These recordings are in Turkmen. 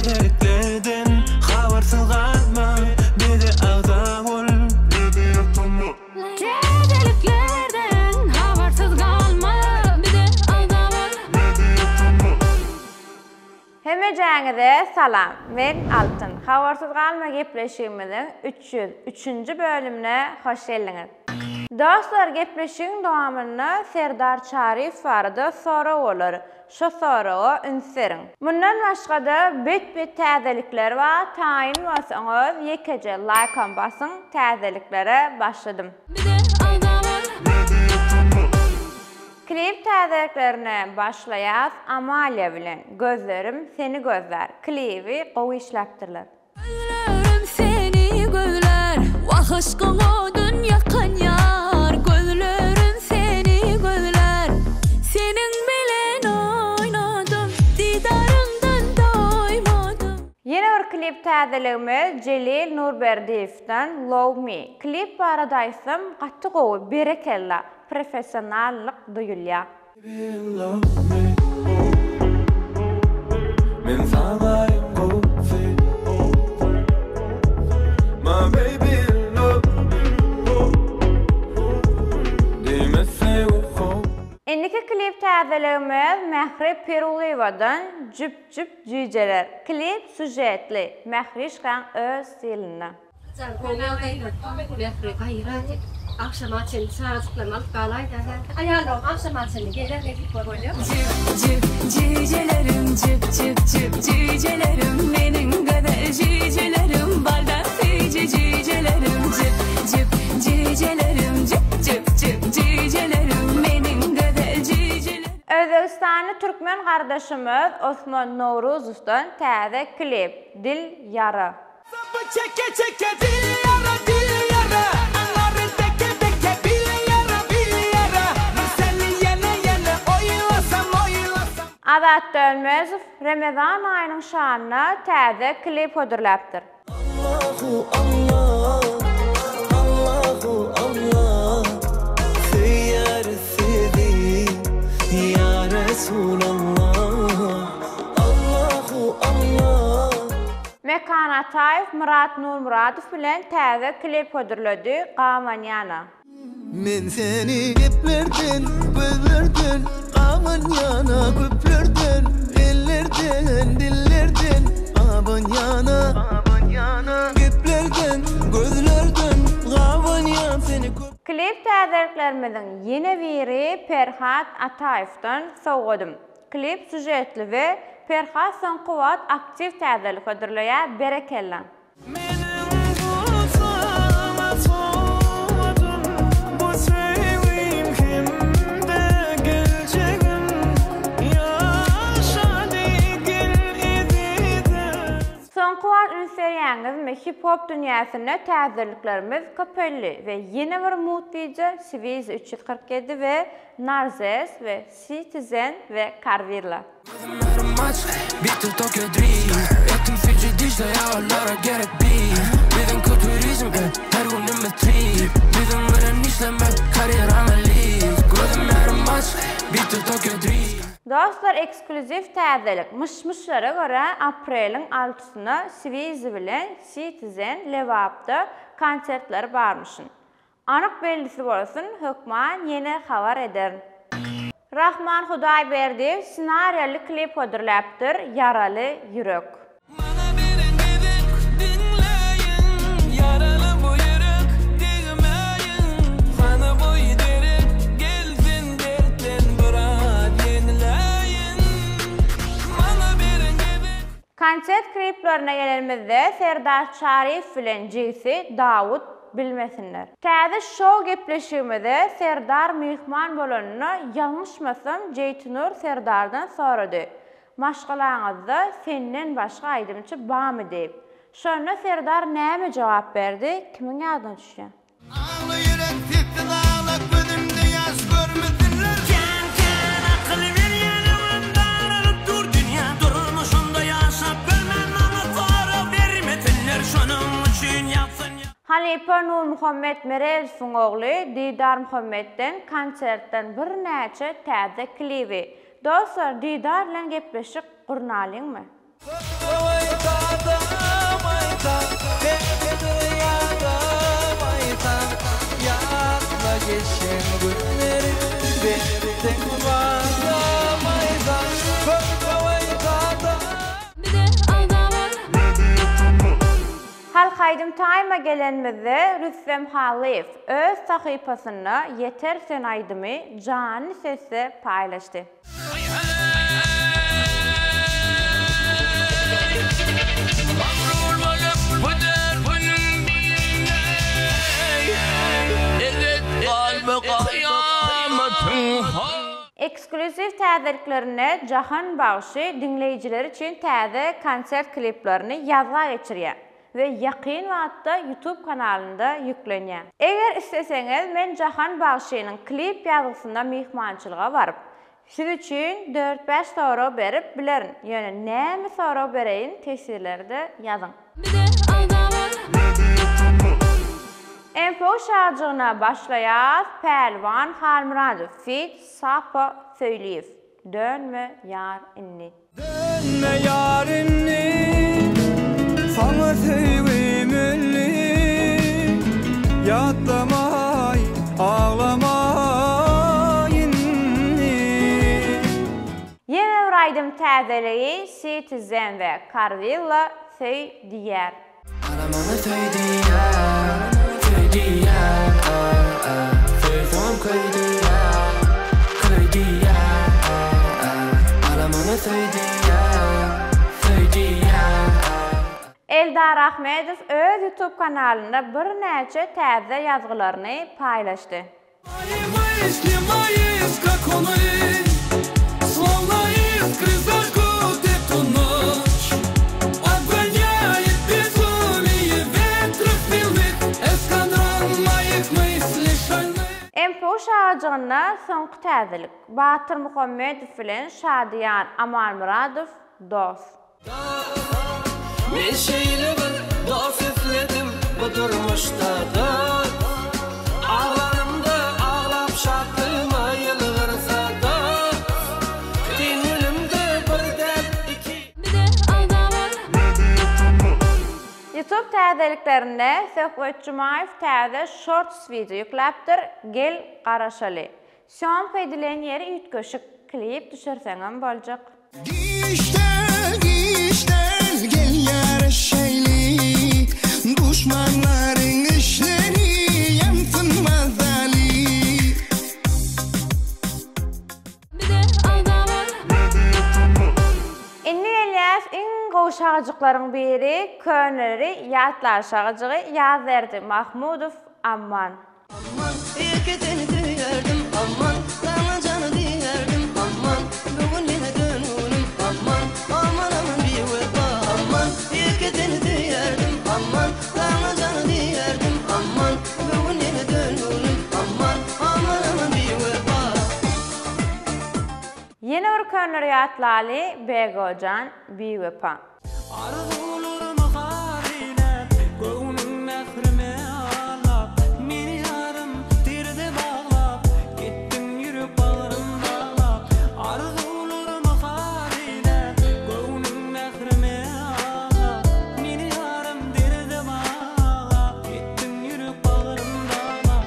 Täzeliklerden habersız kalma, bizi ağda ol, bizi yapma. Täzeliklerden habersız kalma, bizi ağda ol, bizi yapma. Hemejäňize salam. Men Altyn. Habersız kalma gepleşigimiziň 303-nji bölümine hoş geldiňiz. Dostlar, gepleşigiň dowamyny Serdar Çarif barada sora bolar. Şo soraga ünseriň. Mundan başga-da bet täzelikler we taýin bolsaňyz ýekeje like basyň, täzeliklere başladym. Klip täzeliklerine başlaýas Amalia bilen Gözlerim seni gözler. Klibi gowy işläpdirler. Gözlerim seni gözler, wahşyňa dünýä kanýar. Gözlerim seni gözler, senin bilen oynadym, didarından doymadım. Yeni bir klip täzeligimiz Celil Nurberdiýewden Love Me. Klip barada aýsam gatty gowy berekella, professionallyk duýulýar. Love me, men saňaýym gowy, my baby love me, demese o. Endiki klip täzeligimiz Mährip Peruliýewadan Jüp Jüjeler. Klip sujetli, Mährişkan öz stilinde. Akşama için çağırdıklarım alıp bağlaydı. Ayarlam akşama için gelir gibi koyuyor. Cip cücelerim, cip cücelerim, benim kadar cücelerim, baldası cücelerim, cip cücelerim, cip cücelerim, benim kadar cücelerim. Özbekistanly türkmen kardeşimiz Osman Nowruzowdan täze klip Dil Yara. Çeke dil yara, anları teke bil yara, seni yene oylasam. Azat Dönmezov Ramazan aýynyň şanyna täze klip ödürläpdir. Allahu Allah, Allahu Allah, seyyar sedi ya Resulallah. Allahu Allah. Mekan Ataýew Murat Nurmuradow bilen täze klip ödürledi Gamanyana. Men seni geplerden, gözlerden, aman yana köplerden, ellerden, dillerden, aman yana, geplerden, gözlerden, aman yana seni köp. Klip täzeliklerimizin yeni biri Perhat Ataýewdan Sowgadym. Klip sujetli we Perhat Sankuwat aktiv täzelik ödürleýär, berekella. Sankuwat ünserýäňiz we hip-hop dünýäsinde täzeliklerimiz köpelli we yeni bir mutlyca Swiss 347 we Narzes we Citizen we Carvilla. Bitti Tokyo Dream, ettim Fiji Dij'de yağlara gerek değil. Bizim kültürizm, her gün ümmetli. Bizim veren işlemek, kariyer ameli. Gözüm yarım maç, bitti Tokyo Dream. Dostlar, ekskluziv täzelik mışmışlara göre aprelin 6-syna Swiss bilen Citizen Levap'da konsertler barmışyn. Anyk bellisi bolsun, hökman yeni habar eder. Rahman Hudaýberdiýew senariýaly klip ödürläpdir Yaraly ýürek. Konsert kliplerine gelenimizde Serdar Çarif bilen jigisi Dawud bilmesinler. Täze şow gepleşigimizde Serdar mihman bolanyny ýalňyşmasam Jeytunur Serdardan sorady. Maşgalaňyzda senden başga aýdymçy barmy diýip. Şonda Serdar näme jogap berdi? Kimiň ýadyna düşýär? Ağlı yürek tiptin ağlak gözümde yaş görmesinler. Can akıl verýänim darılıp dur dünya. Durmuşunda yaşap bilmem ama para vermesinler. Şonun üçin yapsın. Halipa Nur Muhammed Merezowyň ogly Didar Muhammedden konsertden bir näçe täze klibi. Dostlar, Didar bilen gepleşik gurnalyňmy? Halkaydım Time'a gelenmizde Rüstem Halif öz sahifasında Yeter Sen Aydım'ı canlı sesle paylaştı. Eksklusif täzeliklerine Jahan Bağışı dinleyiciler için täze konsert kliplerini yazga geçirýär ve yakın wagtda YouTube kanalında yüklenýär. Eger isteseňiz men Jahan Bağışynyň klip ýazgysynda mehmançylyga baryp, siz üçin 4-5 soru berip bilerin. Ýöne näme soru bereýin tesirlerde ýazyň. Empo şarjyna başlaýar. Pelvan Halmuradov fit Sapa Söýleýew. Dönme yar inni. Dönme yar inni, sana sevimli. Yatlamay, ağlamay inni. Yine Aydym täzeliği Citizen ve Carvilla Söy diýär. Alamana söy diýär, söy diýär, söýsem köy diýär, köy diýär, alamana söy diýär, söy diýär. Eldar Ahmedov öz YouTube kanalında bir näçe täze ýazgylaryny paylaşdy. Как он словно искры зажгут эту ночь, обгоняет безумие ветров милых, эскадрон моих мыслей шальных. Empo şarjyna soňky täzelik Batır Muhammedov bilen Şadiyan Amalmuradov dost. Men şeýle bir dost izledim bu durmuşda da. Ağlarımda ağlap şarkıma yılgırsa da. Dinimde bir dert iki. YouTube täzeliklerinde Söhbet Jumayev täze shorts video ýükläpdir. Gel garaşaly. Şom edilen ýeri ütköşük klip düşürseňem boljak. Giştel gel yarışaylı, düşmanların işleri yansın mazali. Inni Elias iň gowşagajyklaryň biri könleri ýatlaşagyjy Ýazerdi Mahmudov Amman. Aman, ikisini duyardım aman, sana canı diyerdim aman, bugün yine dönürüm aman, aman aman bir vefa aman, ikisini duyardım aman, sana canı diyerdim aman, bugün yine dönürüm aman, aman aman bir vefa. Yeni bir könleri ýatlaly Begojan Biwepa. Arzularım haliler, göğünün nehrime ağlap, meni yarım dirde bağlap, gittin yürüp bağlarım bağlap. Arzularım haliler, göğünün nehrime ağlap, meni yarım dirde bağlap, gittin yürüp bağlarım bağlap.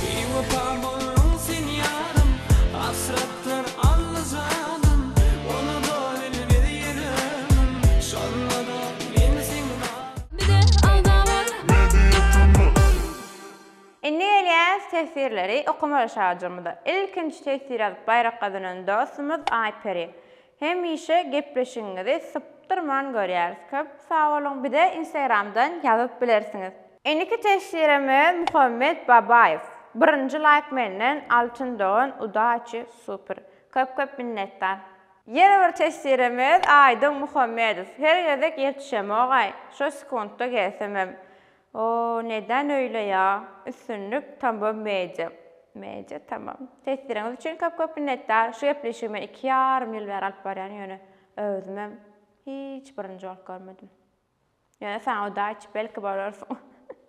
Bir vefa bolun sen yarım, hasretler anlazadım, onu da bilmedim, sonra da bilmesin var. Inni Elias tesirleri okuma şarjymyda. İlkinci tesir alıp bayrak kazanan dostumuz Ayperi. Hem işe gepleşiňizi sypdyrman görýäris. Köp sag bolun. Bir de Instagramdan ýazyp bilersiňiz. Endiki tesirimiz Muhammed Babayev. Birinci like menden Altın Doğan Udaçy super. Köp minnettar. Yeni bir tesirimiz Aydın Muhammedov. Her ýerdek ýetişemegay. Şo sekundda gelsemem. O neden öyle ya? Üstünlük tamam medya. Medya tamam. Tesiriniz için köp minnettar. Şu ýepleşigime 2,5 ýyl bäri alyp barýan ýöne özümem hiç birinji bolup görmedim. Ýöne sen Udaçy belki bolarsyň.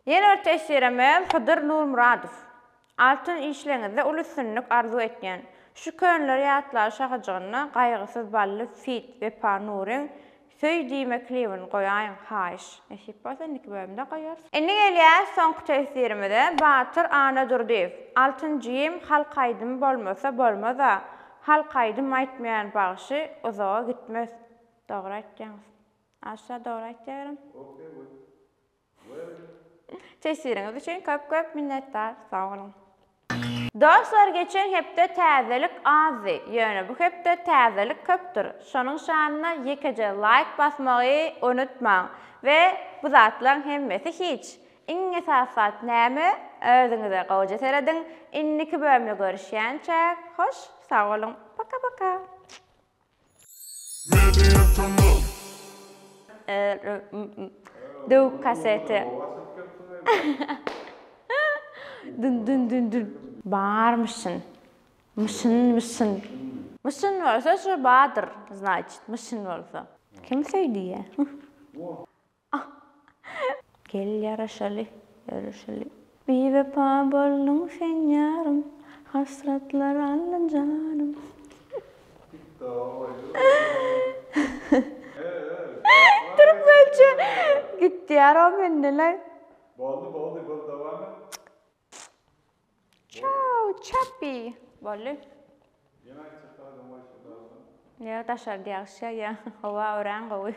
Yeni bir tesirimiz Hıdır Nurmuradov. Altın işlerinde ul üstünlük arzu etken. Şu könler ýatlar şahajagyna gaýgysız bally fit we panuryň söý diýmeklibin goýaýyn haýyş. Eşip bolsa-niki bölümde goýarys. Indi gelýär soňky tesirimizde Batyr Ana Durdiýew. 6-njy halkaýdym bolmasa bolmaz-a. Halkaýdym aýtmaýan bagşy uzağa gitmez. Dogry aýtdyňyz. Aşa dogry aýtdyň. Tesiriňiz üçin köp minnetdar. Sag bolun. Dostlar, geçen hepde täzelik azy. Ýöne bu hepde täzelik köpdür. Şonuň şanyna ýekece like basmagy unutmaň we bu zatlaryň hemmesi hiç. Iň esasat näme? Özüňize gowja serediň. Inniki bölümde görüşýänçe hoş, sag bolun. Paka paka. Du kaseti. Dün. Bağırmışsın. Mısın. Mısın varsa şu bağdır. Значит, mısın varsa. Kim söylüyor? Gel yarışalı. Bir vefa bollun sen yarım. Hasretler alın canım. Türk bölçü. Gitti yaram benimle. Boldy devam et. Ciao, Chappy. Bolly. Yine çıkardım başladı. Ya taşar diýär ya. Hawa orangowy.